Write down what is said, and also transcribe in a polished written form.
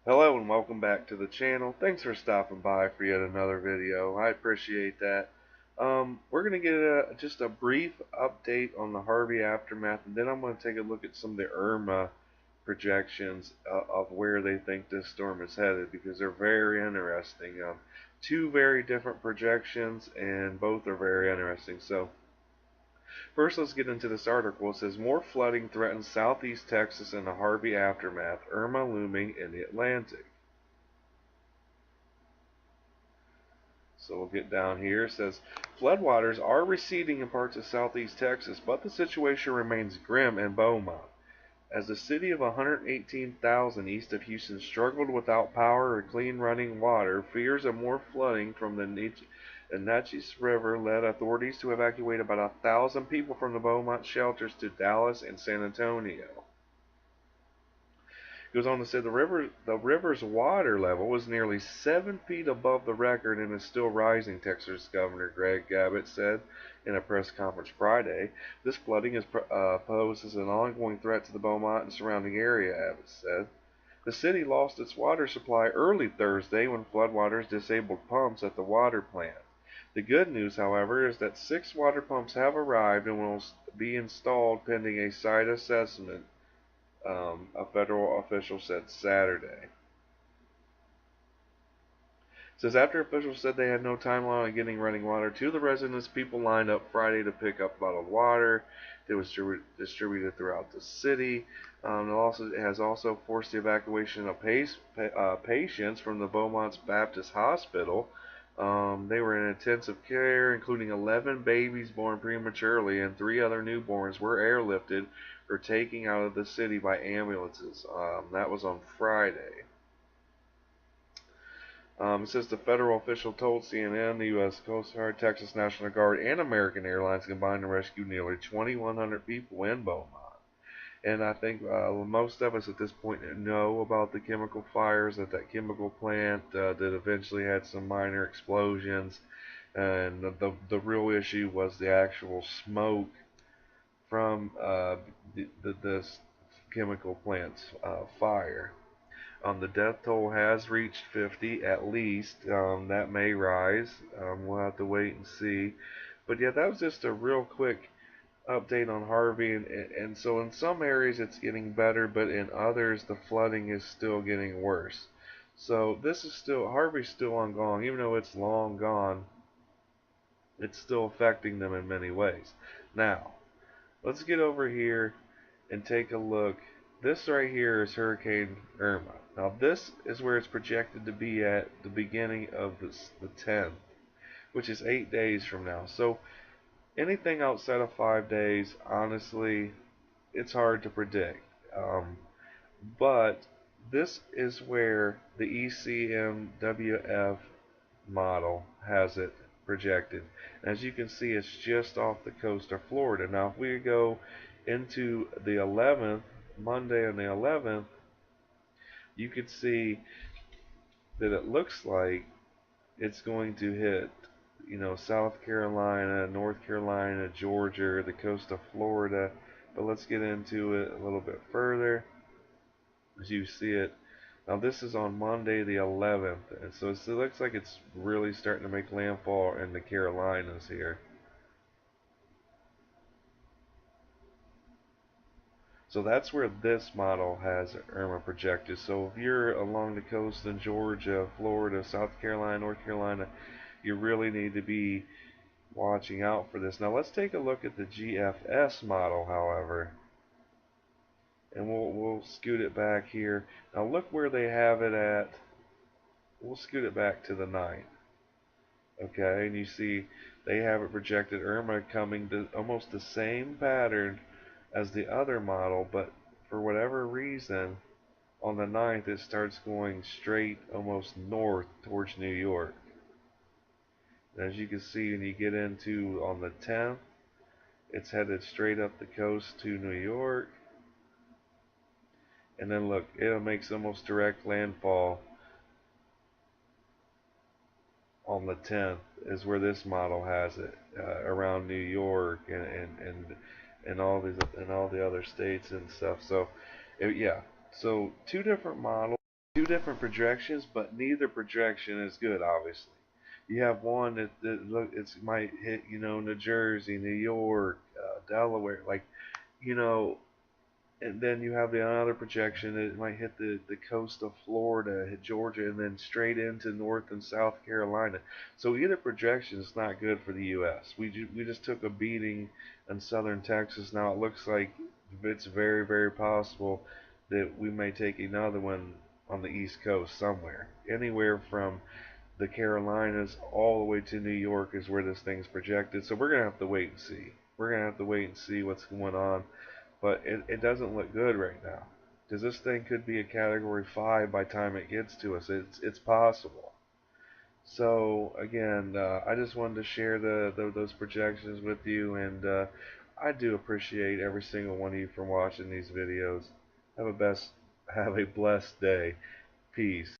Hello and welcome back to the channel. Thanks for stopping by for yet another video. I appreciate that. We're going to get just a brief update on the Harvey aftermath, and then I'm going to take a look at some of the Irma projections of where they think this storm is headed, because they're very interesting. Two very different projections, and both are very interesting. So first, let's get into this article. It says, more flooding threatens southeast Texas in the Harvey aftermath, Irma looming in the Atlantic. So we'll get down here. It says, floodwaters are receding in parts of southeast Texas, but the situation remains grim in Beaumont. As the city of 118,000 east of Houston struggled without power or clean running water, fears of more flooding from the Natchez River led authorities to evacuate about 1,000 people from the Beaumont shelters to Dallas and San Antonio. Goes on to say the river's water level was nearly 7 feet above the record and is still rising, Texas Governor Greg Abbott said in a press conference Friday. This flooding poses an ongoing threat to the Beaumont and surrounding area, Abbott said. The city lost its water supply early Thursday when floodwaters disabled pumps at the water plant. The good news, however, is that 6 water pumps have arrived and will be installed pending a site assessment, a federal official said Saturday. It says after officials said they had no timeline on getting running water to the residents, people lined up Friday to pick up bottled water that was distributed throughout the city. It has also forced the evacuation of patients from the Beaumont's Baptist Hospital. They were in intensive care, including 11 babies born prematurely, and 3 other newborns were airlifted or taken out of the city by ambulances. That was on Friday. It says the federal official told CNN the U.S. Coast Guard, Texas National Guard, and American Airlines combined to rescue nearly 2,100 people in Beaumont. And I think most of us at this point know about the chemical fires at that chemical plant that eventually had some minor explosions. And the real issue was the actual smoke from this chemical plant's fire. The death toll has reached 50 at least. That may rise. We'll have to wait and see. But yeah, that was just a real quick update on Harvey, and so in some areas it's getting better, but in others the flooding is still getting worse. So Harvey's still ongoing, even though it's long gone. It's still affecting them in many ways. Now, let's get over here and take a look. This right here is Hurricane Irma. Now this is where it's projected to be at the beginning of the 10th, which is 8 days from now. So anything outside of 5 days, honestly, it's hard to predict. But this is where the ECMWF model has it projected. As you can see, it's just off the coast of Florida. Now, if we go into the 11th, Monday on the 11th, you could see that it looks like it's going to hit, South Carolina, North Carolina, Georgia, the coast of Florida. But let's get into it a little bit further. As you see it, now this is on Monday the 11th, and so it looks like it's really starting to make landfall in the Carolinas here. So that's where this model has Irma projected. So if you're along the coast in Georgia, Florida, South Carolina, North Carolina, you really need to be watching out for this. Now let's take a look at the GFS model, however, and we'll scoot it back here. Now look where they have it at. We'll scoot it back to the 9th. Okay, and you see they have it projected Irma coming to almost the same pattern as the other model, but for whatever reason, on the 9th it starts going straight almost north towards New York. And as you can see, when you get into on the 10th, it's headed straight up the coast to New York. And then look, it'll make almost direct landfall on the 10th is where this model has it, around New York and all the other states and stuff. So yeah, so two different models. two different projections, but neither projection is good. Obviously, you have one that look it might hit New Jersey, New York, Delaware, like you know, and then you have the other projection that it might hit the coast of Florida, hit Georgia, and then straight into North and South Carolina. So either projection is not good for the U.S. We just took a beating in southern Texas. Now it looks like it's very very possible that we may take another one on the East Coast somewhere, anywhere from the Carolinas all the way to New York is where this thing's projected. So we're gonna have to wait and see. We're gonna have to wait and see what's going on, but it doesn't look good right now. Because this thing could be a Category 5 by the time it gets to us. It's possible. So again, I just wanted to share those projections with you, and I do appreciate every single one of you for watching these videos. Have a blessed day. Peace.